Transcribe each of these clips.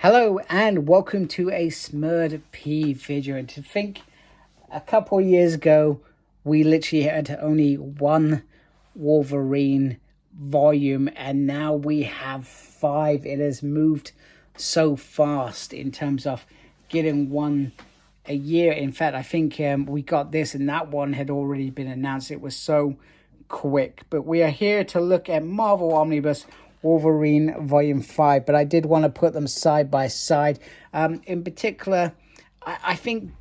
Hello and welcome to a Smurd P video. And to think, a couple of years ago, we literally had only one Wolverine volume, and now we have 5. It has moved so fast in terms of getting one a year. In fact, I think we got this and that one had already been announced. It was so quick. But we are here to look at Marvel Omnibus Wolverine Volume 5, but I did want to put them side by side. In particular, I think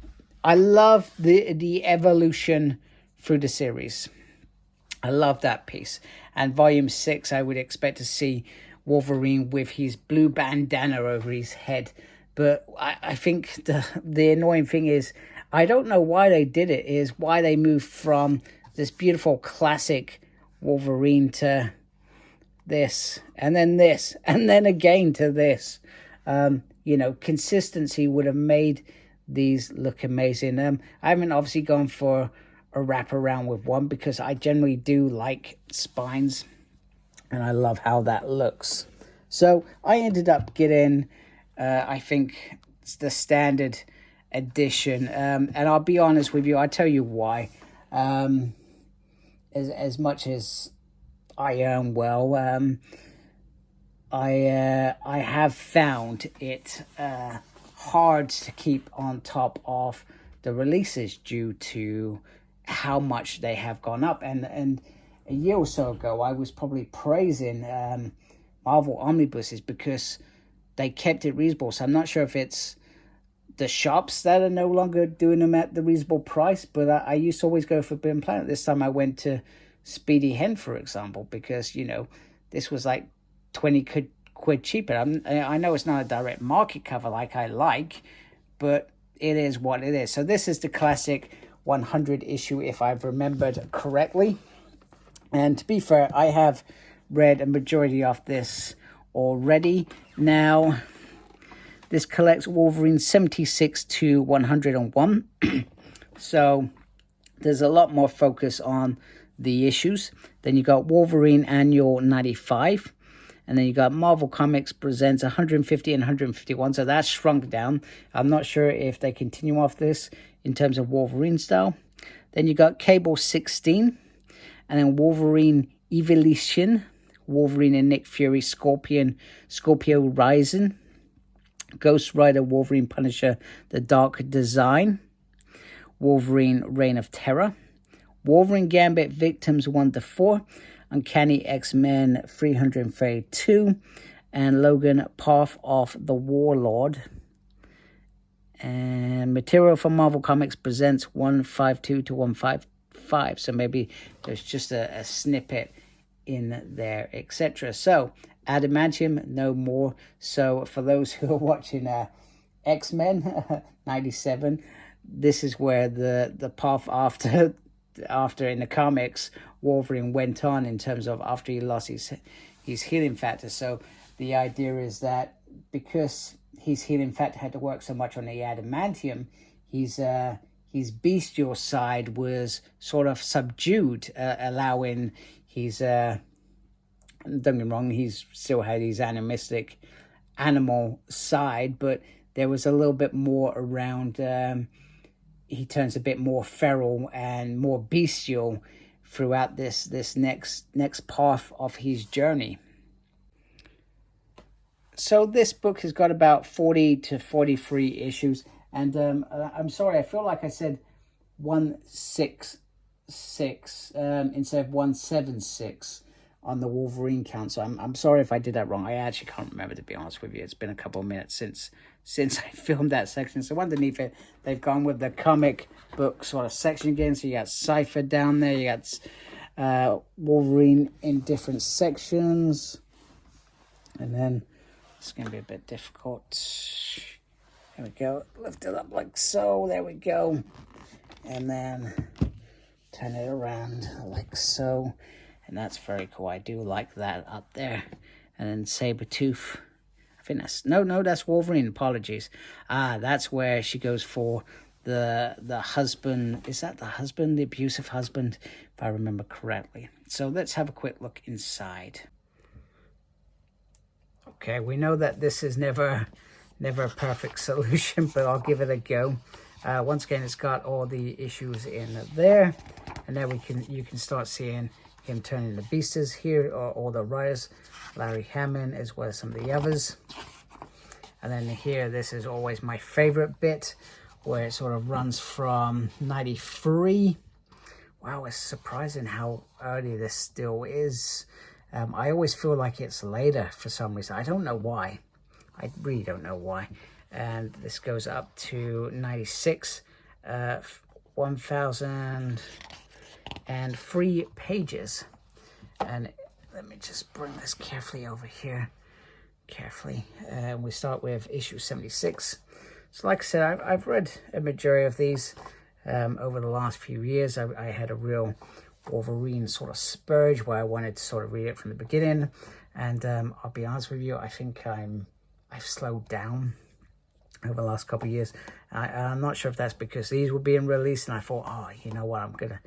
I love the evolution through the series. I love that piece. And Volume 6, I would expect to see Wolverine with his blue bandana over his head. But I think the annoying thing is, I don't know why they did it, is why they moved from this beautiful classic Wolverine to this, and then again to this. You know, consistency would have made these look amazing. I haven't obviously gone for a wraparound with one because I generally do like spines and I love how that looks. So I ended up getting I think it's the standard edition, and I'll be honest with you, I'll tell you why. As much as I earn well, I have found it hard to keep on top of the releases due to how much they have gone up. And a year or so ago, I was probably praising Marvel Omnibuses because they kept it reasonable. So I'm not sure if it's the shops that are no longer doing them at the reasonable price, but I used to always go for Bin Planet. This time I went to Speedy Hen, for example, because, you know, this was like 20 quid cheaper. I know it's not a direct market cover like I like, but it is what it is. So this is the classic 100 issue, if I've remembered correctly. And to be fair, I have read a majority of this already. Now, this collects Wolverine 76 to 101. So there's a lot more focus on the issues. Then you got Wolverine Annual 95. And then you got Marvel Comics Presents 150 and 151. So that's shrunk down. I'm not sure if they continue off this in terms of Wolverine style. Then you got Cable 16. And then Wolverine EVILUTION. Wolverine and Nick Fury Scorpio Rising. Ghost Rider Wolverine Punisher The Dark Design. Wolverine Reign of Terror. Wolverine Gambit Victims 1 to 4. Uncanny X-Men 332. And Logan Path of the Warlord. And material from Marvel Comics Presents 152 to 155. So maybe there's just a snippet in there, etc. So adamantium, no more. So for those who are watching X-Men 97, this is where the path after in the comics Wolverine went on in terms of after he lost his healing factor. So the idea is that because his healing factor had to work so much on the adamantium, his bestial side was sort of subdued, allowing his don't get me wrong, he's still had his animistic animal side, but there was a little bit more around. He turns a bit more feral and more bestial throughout this next path of his journey. So this book has got about 40 to 43 issues, and I'm sorry, I feel like I said 166 instead of 176 on the Wolverine count. So I'm sorry if I did that wrong. I actually can't remember, to be honest with you. It's been a couple of minutes since I filmed that section. So underneath it, they've gone with the comic book sort of section again. So you got Cypher down there. You got Wolverine in different sections. And then it's going to be a bit difficult. There we go. Lift it up like so. There we go. And then turn it around like so. And that's very cool. I do like that up there. And then Sabretooth. I think that's... No, that's Wolverine. Apologies. That's where she goes for the husband. Is that the husband? The abusive husband, if I remember correctly. So let's have a quick look inside. Okay, we know that this is never Never a perfect solution, but I'll give it a go. Once again, it's got all the issues in there, and then you can start seeing him turning the beasters. Here are all the writers, Larry Hammond, as well as some of the others. And then here, this is always my favorite bit, where it sort of runs from 93. Wow, it's surprising how early this still is. I always feel like it's later for some reason. I don't know why. I really don't know why. And this goes up to 96, 1,003 pages. And let me just bring this carefully over here. Carefully. We start with issue 76. So like I said, I've read a majority of these over the last few years. I had a real Wolverine sort of spurge where I wanted to sort of read it from the beginning. And I'll be honest with you, I think I've slowed down over the last couple of years. I'm not sure if that's because these were being released and I thought, oh, you know what, I'm going to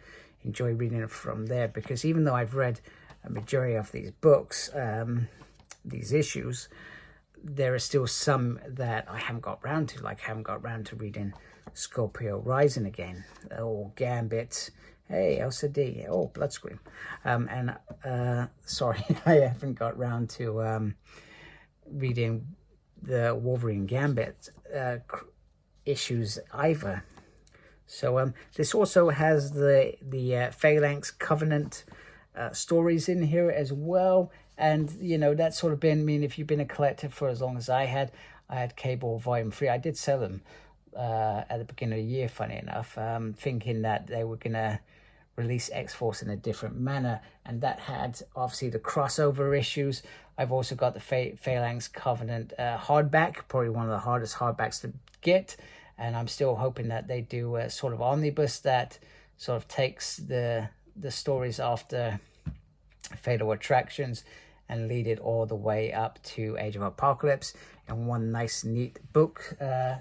enjoy reading it from there. Because even though I've read a majority of these books, these issues, there are still some that I haven't got round to. Like I haven't got round to reading Scorpio Rising again, or Gambit. Hey, LCD. Oh, Bloodscream. Sorry, I haven't got round to reading the Wolverine Gambit issues either. So this also has the Phalanx Covenant stories in here as well. And, you know, that's sort of been, I mean, if you've been a collector for as long as I had Cable Volume 3. I did sell them at the beginning of the year, funny enough, thinking that they were going to release X-Force in a different manner. And that had, obviously, the crossover issues. I've also got the Phalanx Covenant hardback, probably one of the hardest hardbacks to get. And I'm still hoping that they do a sort of omnibus that sort of takes the stories after Fatal Attractions and lead it all the way up to Age of Apocalypse in one nice neat book. I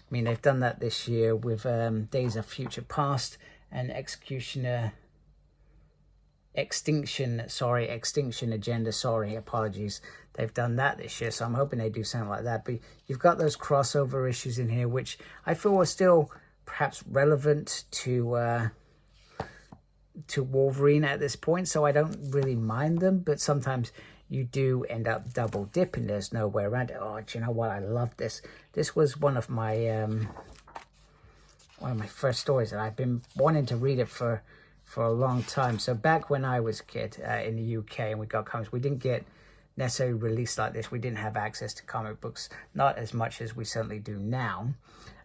mean, they've done that this year with Days of Future Past and Extinction Agenda, apologies. They've done that this year, so I'm hoping they do something like that. But you've got those crossover issues in here, which I feel are still perhaps relevant to Wolverine at this point, so I don't really mind them. But sometimes you do end up double dipping. There's no way around it. Oh, do you know what? I love this. This was one of my first stories, and I've been wanting to read it for a long time. So back when I was a kid in the UK and we got comics, we didn't get necessarily released like this. We didn't have access to comic books, not as much as we certainly do now.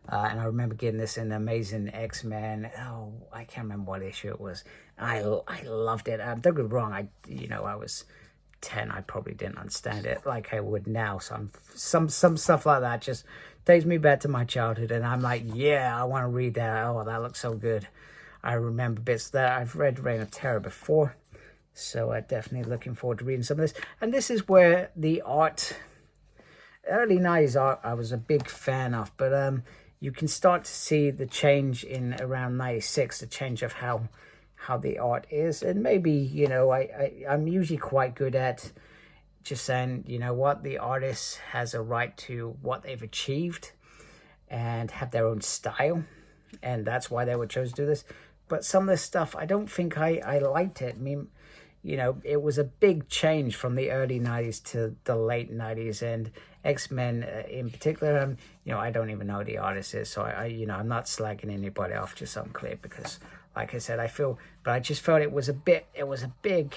And I remember getting this in Amazing X-Men. Oh, I can't remember what issue it was. I loved it. Don't get me wrong. I was 10. I probably didn't understand it like I would now. Some stuff like that just takes me back to my childhood, and I'm like, yeah, I want to read that. Oh, that looks so good. I remember bits that I've read Reign of Terror before, so definitely looking forward to reading some of this. And this is where the art, early 90s art, I was a big fan of, but you can start to see the change in around 96, the change of how the art is. And maybe, you know, I'm usually quite good at just saying, you know what, the artist has a right to what they've achieved and have their own style, and that's why they were chosen to do this. But some of this stuff, I don't think I liked it. I mean, you know, it was a big change from the early 90s to the late 90s, and X-Men in particular, you know, I don't even know who the artist is, so I'm not slagging anybody off, just so I'm clear, because like I said, I just felt it was a big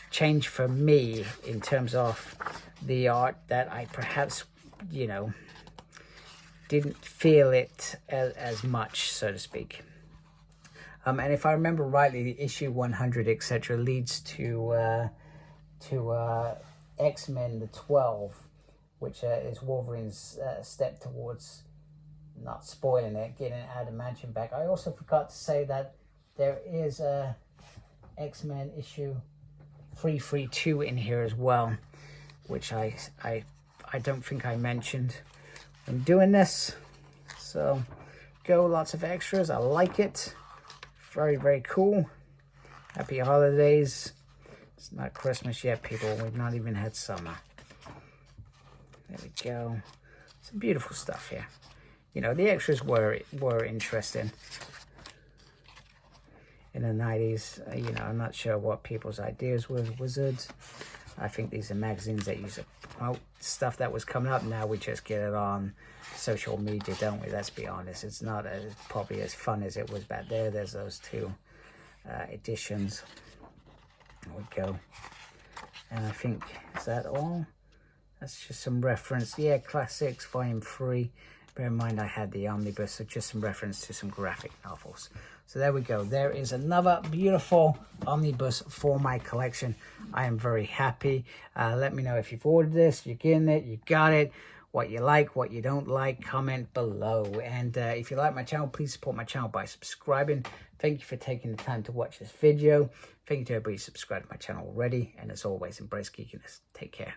change for me in terms of the art, that I perhaps, you know, didn't feel it as much, so to speak. And if I remember rightly, the issue 100, etc., leads to X-Men the 12, which is Wolverine's step towards, not spoiling it, getting adamantium back. I also forgot to say that there is a X-Men issue 332 in here as well, which I don't think I mentioned when doing this. So go, lots of extras. I like it. Very, very cool. Happy holidays. It's not Christmas yet, people. We've not even had summer. There we go. Some beautiful stuff here. You know, the extras were interesting in the 90s. You know, I'm not sure what people's ideas were with Wizards. I think these are magazines that used to promote stuff that was coming up. Now we just get it on social media, don't we? Let's be honest. It's not probably as fun as it was back there. There's those two editions. There we go. And I think, is that all? That's just some reference. Yeah, Classics, Volume 3. Bear in mind I had the Omnibus, so just some reference to some graphic novels. So there we go. There is another beautiful Omnibus for my collection. I am very happy. Let me know if you've ordered this, you're getting it, you got it, what you like, what you don't like, comment below. And if you like my channel, please support my channel by subscribing. Thank you for taking the time to watch this video. Thank you to everybody who subscribed to my channel already. And as always, embrace geekiness. Take care.